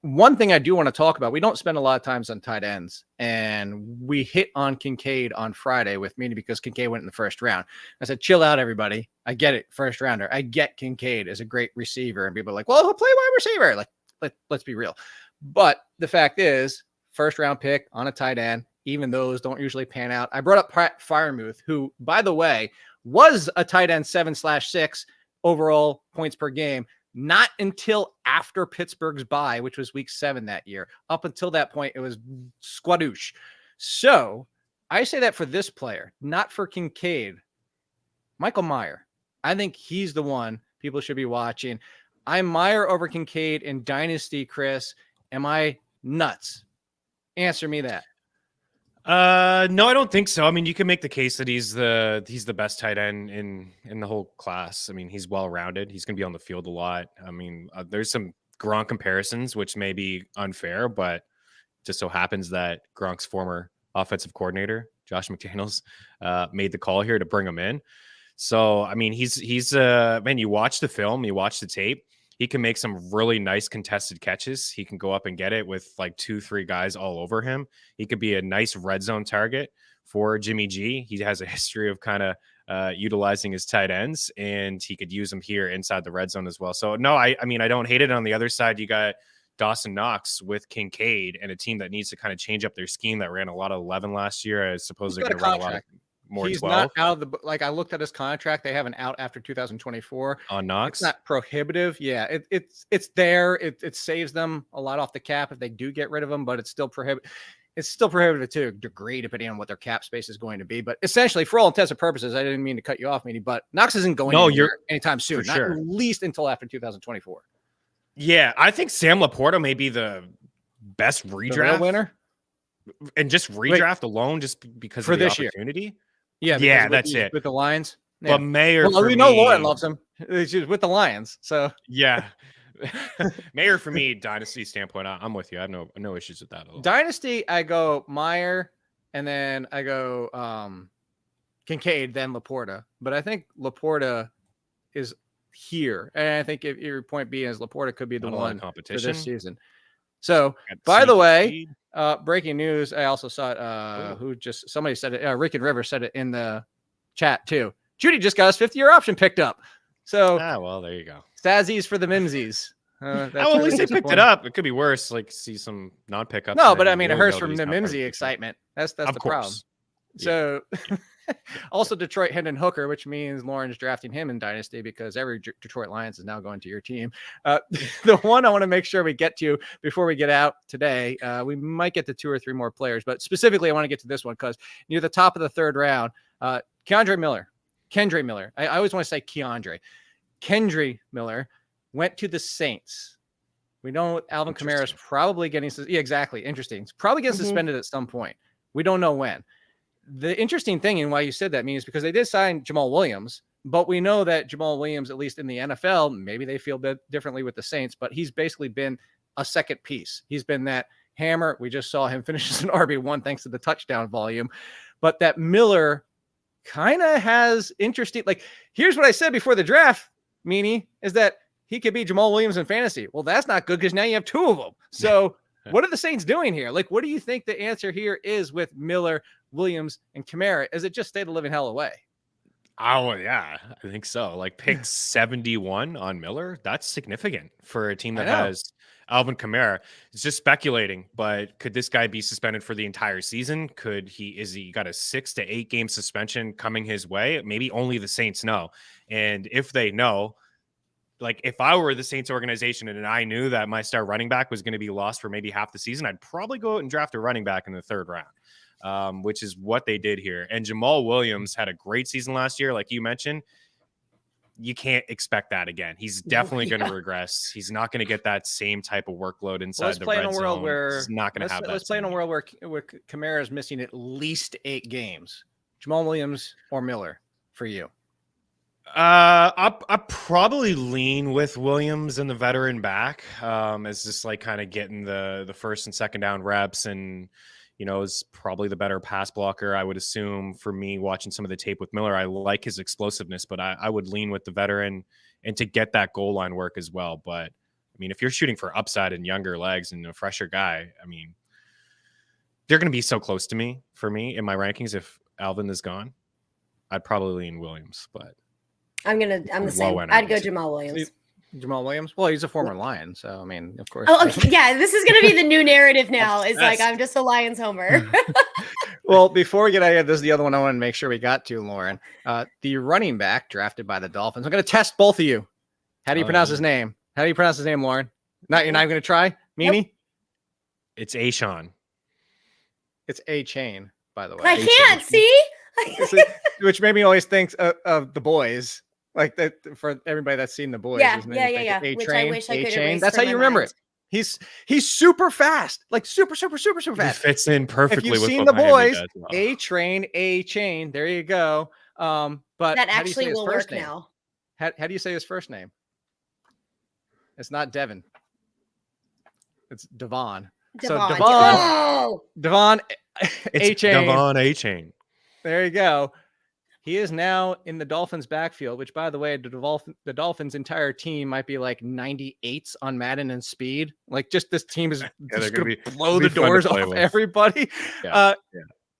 one thing I do want to talk about, we don't spend a lot of times on tight ends, and we hit on Kincaid on Friday with Meaney because Kincaid went in the first round. I said, chill out, everybody. I get it. First rounder. I get Kincaid as a great receiver, and people are like, well, he'll play wide receiver. Like, let's be real. But the fact is, first round pick on a tight end, even those don't usually pan out. I brought up Pat Freiermuth, who, by the way, was a tight end 7/6 overall points per game. Not until after Pittsburgh's bye, which was week 7 that year. Up until that point, it was squadoosh. So I say that for this player, not for Kincaid. Michael Mayer. I think he's the one people should be watching. I'm Mayer over Kincaid in Dynasty, Chris. Am I nuts? Answer me that. No, I don't think so. I mean, you can make the case that he's the best tight end in the whole class. I mean, he's well rounded. He's going to be on the field a lot. I mean, there's some Gronk comparisons which may be unfair, but just so happens that Gronk's former offensive coordinator, Josh McDaniels, made the call here to bring him in. So, I mean, he's man, you watch the film, you watch the tape. He can make some really nice contested catches. He can go up and get it with like 2-3 guys all over him. He could be a nice red zone target for Jimmy G. He has a history of kind of utilizing his tight ends, and he could use them here inside the red zone as well. So, no, I mean, I don't hate it. On the other side, you got Dawson Knox with Kincaid and a team that needs to kind of change up their scheme that ran a lot of 11 last year. I suppose they're going to run a lot of more. He's 12. not out of the, like, I looked at his contract. They have an out after 2024 on Knox. It's not prohibitive. Yeah, it's there. It saves them a lot off the cap if they do get rid of him, but it's still prohibitive. It's still prohibitive to a degree, depending on what their cap space is going to be. But essentially, for all intents and purposes, I didn't mean to cut you off, Meaney, but Knox isn't going anytime soon, not sure. at least until after 2024. Yeah, I think Sam Laporta may be the best redraft winner, and just redraft alone, just because for of the this opportunity. Yeah, that's it with the Lions. Yeah. But Mayer, we know Lauren loves him. She's with the Lions, so yeah. Mayer for me, dynasty standpoint, I'm with you. I have no issues with that at all. Dynasty, I go Meyer, and then I go Kincaid, then Laporta. But I think Laporta is here, and I think if your point being is Laporta could be the one for this season. So, by the way, breaking news. I also saw it. Somebody said it. Rick and River said it in the chat too. Judy just got his 5th-year option picked up. So, well, there you go. Stazzies for the Mimsies. Well, at least they picked it up. It could be worse. Like see some non-pickups. No, but I mean, it hurts from the Mimsy excitement. That's the problem. Yeah. So, also Detroit Hendon Hooker, which means Lauren's drafting him in Dynasty because every Detroit Lions is now going to your team. The one I want to make sure we get to before we get out today, we might get to 2 or 3 more players, but specifically I want to get to this one because near the top of the 3rd round, Kendre Miller. I always want to say Kendre Miller went to the Saints. We know Alvin Kamara is probably getting exactly. Interesting. It's probably getting suspended at some point. We don't know when. The interesting thing and why you said that means because they did sign Jamal Williams, but we know that Jamal Williams, at least in the NFL, maybe they feel differently with the Saints, but he's basically been a second piece. He's been that hammer. We just saw him finish as an RB1 thanks to the touchdown volume. But that Miller kind of has interesting, like, here's what I said before the draft, Meaney, is that he could be Jamal Williams in fantasy. Well, that's not good because now you have 2 of them. So what are the Saints doing here? Like, what do you think the answer here is with Miller, Williams, and Kamara? Is it just stay the living hell away? Oh, yeah, I think so. Like pick 71 on Miller. That's significant for a team that has Alvin Kamara. It's just speculating, but could this guy be suspended for the entire season? Is he got a 6 to 8 game suspension coming his way? Maybe only the Saints know. And if they know, like if I were the Saints organization and I knew that my star running back was going to be lost for maybe half the season, I'd probably go out and draft a running back in the 3rd round, which is what they did here. And Jamal Williams had a great season last year. Like you mentioned, you can't expect that again. He's definitely going to regress. He's not going to get that same type of workload inside the red zone. He's not going to have that. Let's play in a world where Kamara is missing at least 8 games. Jamal Williams or Miller for you? I probably lean with Williams and the veteran back, as just like kind of getting the 1st and 2nd down reps, and is probably the better pass blocker. I would assume for me watching some of the tape with Miller, I like his explosiveness, but I would lean with the veteran and to get that goal line work as well. But I mean, if you're shooting for upside and younger legs and a fresher guy, I mean, they're going to be so close to me for me in my rankings. If Alvin is gone, I'd probably lean Williams, but I'm the same. I'd go Jamal Williams. Jamal Williams? Well, he's a former Lion, so I mean, of course. Oh, okay. Yeah, this is going to be the new narrative now. Is like I'm just a Lions homer. Well, before we get out of here, this is the other one I want to make sure we got to, Lauren. The running back drafted by the Dolphins. I'm going to test both of you. How do you pronounce his name? How do you pronounce his name, Lauren? You're not going to try, Meaney? Nope. It's Achane. It's Achane, by the way. I can't see. Which made me always think of the boys. Like that for everybody that's seen the boys. Yeah. Which I wish I could erase. That's how you remember it. He's super fast, like super He fast. fits in If perfectly you've with seen what the Miami boys, does. Oh. Achane. There you go. But That how do you say actually his will first work name? now. How do you say his first name? It's not Devon. It's Devon. So Oh! Devon It's Achane. Devon Achane. There you go. He is now in the Dolphins' backfield, which, by the way, the Dolphins' entire team might be like 98s on Madden and speed. Like, just this team is just going to blow the doors off everybody. Yeah.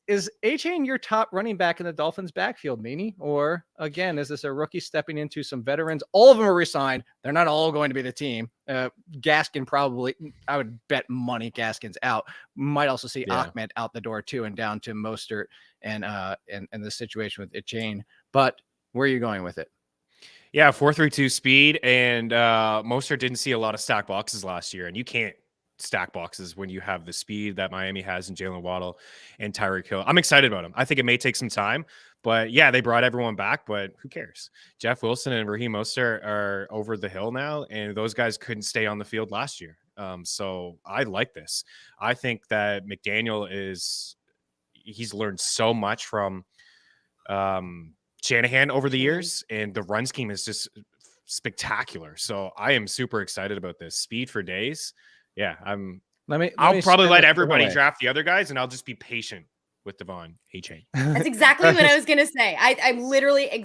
Is Achane your top running back in the Dolphins' backfield, Meaney? Or, again, is this a rookie stepping into some veterans? All of them are resigned. They're not all going to be the team. Gaskin probably, I would bet money Gaskin's out. Might also see Ahmed out the door, too, and down to Mostert and the situation with Achane. But where are you going with it? Yeah, 4.32 speed, and Mostert didn't see a lot of stack boxes last year, and you can't stack boxes when you have the speed that Miami has in Jalen Waddle and Tyreek Hill. I'm excited about him. I think it may take some time, but yeah, they brought everyone back, but who cares? Jeff Wilson and Raheem Mostert are over the hill now, and those guys couldn't stay on the field last year. So I like this. I think that McDaniel he's learned so much from Shanahan over the years, and the run scheme is just spectacular. So I am super excited about this. Speed for days. Yeah, I'll probably let everybody draft the other guys, and I'll just be patient with Devon Achane. That's exactly what I was gonna say. I'm literally I'm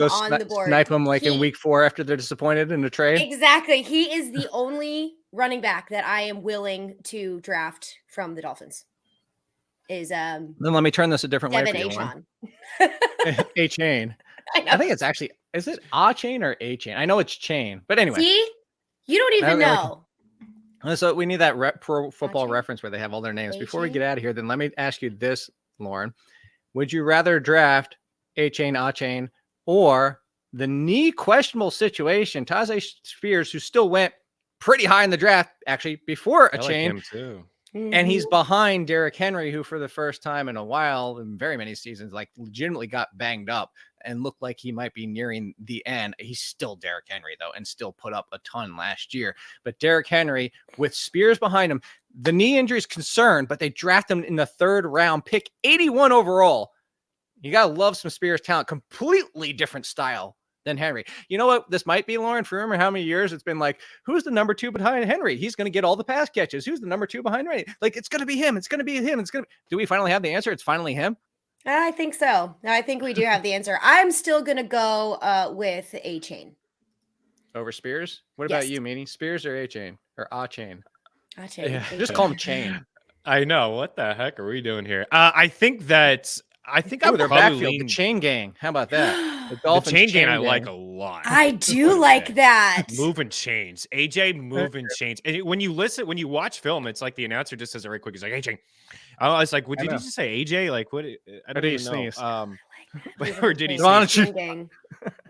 on the board. Snipe them like in week 4 after they're disappointed in the trade. Exactly. He is the only running back that I am willing to draft from the Dolphins. Then let me turn this a different way for you. Achane. Achane. I think it's actually, is it Achane or Achane? I know it's Chain, but anyway. See? You don't even know. So we need that Pro Football Reference where they have all their names. Before we get out of here, then let me ask you this, Lauren. Would you rather draft Achane, or the knee questionable situation, Tyjae Spears, who still went pretty high in the draft, actually, before Achane? I like him too. And he's behind Derrick Henry, who for the first time in a while, in very many seasons, like legitimately got banged up and looked like he might be nearing the end. He's still Derrick Henry, though, and still put up a ton last year. But Derrick Henry, with Spears behind him, the knee injury is concerned, but they draft him in the 3rd round, pick 81 overall. You got to love some Spears talent. Completely different style than Henry. You know what this might be, Lauren? For remember how many years it's been like, who's the number 2 behind Henry? He's going to get all the pass catches. Who's the number 2 behind Henry? Like, it's going to be him. It's going to be him. Do we finally have the answer? It's finally him? I think so. I think we do have the answer. I'm still going to go with Achane. Over Spears? What about you, Meaney? Spears or Achane? Or Achane? Achane. Yeah. Just call him Chain. I know. What the heck are we doing here? I think I'm their probably backfield, the chain gang. How about that? The chain gang I like a lot. I do like that. Moving chains. AJ moving chains. And when you watch film, it's like the announcer just says it right quick. He's like, AJ. I was like, what did you just say? AJ? Like, what? I don't even know. Or did he sneeze?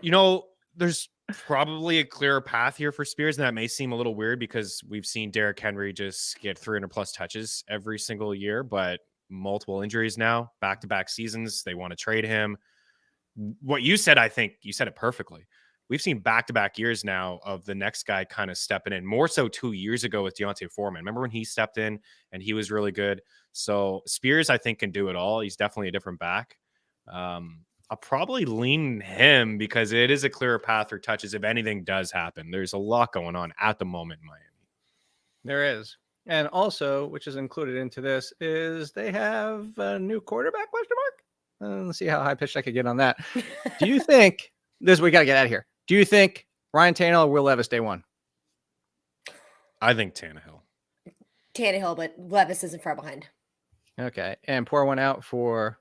You know, there's probably a clearer path here for Spears, and that may seem a little weird because we've seen Derrick Henry just get 300+ touches every single year, but multiple injuries now, back-to-back seasons. They want to trade him. What you said, I think you said it perfectly. We've seen back-to-back years now of the next guy kind of stepping in, more so 2 years ago with D'Onta Foreman. Remember when he stepped in and he was really good? So Spears, I think, can do it all. He's definitely a different back. I'll probably lean him because it is a clearer path for touches if anything does happen. There's a lot going on at the moment in Miami. There is. And also, which is included into this, is they have a new quarterback, ? Let's see how high pitched I could get on that. Do you think we got to get out of here? Do you think Ryan Tannehill or Will Levis day one? I think Tannehill, but Levis isn't far behind. Okay. And pour one out for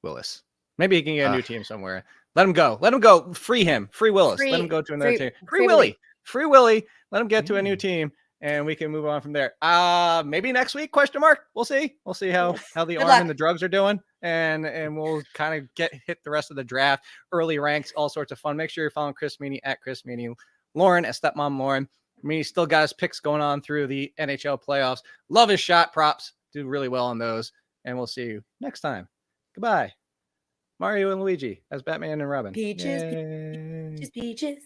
Willis. Maybe he can get a new team somewhere. Let him go. Let him go. Free him. Free Willis. Let him go to another team. Free Willie. Free Willie. Let him get to a new team. And we can move on from there. Maybe next week, ? We'll see. We'll see how the arm and the drugs are doing. And we'll kind of hit the rest of the draft, early ranks, all sorts of fun. Make sure you're following Chris Meaney at Chris Meaney, Lauren at Stepmom Lauren. Meaney still got his picks going on through the NHL playoffs. Love his shot props. Do really well on those. And we'll see you next time. Goodbye. Mario and Luigi as Batman and Robin. Peaches. Peaches.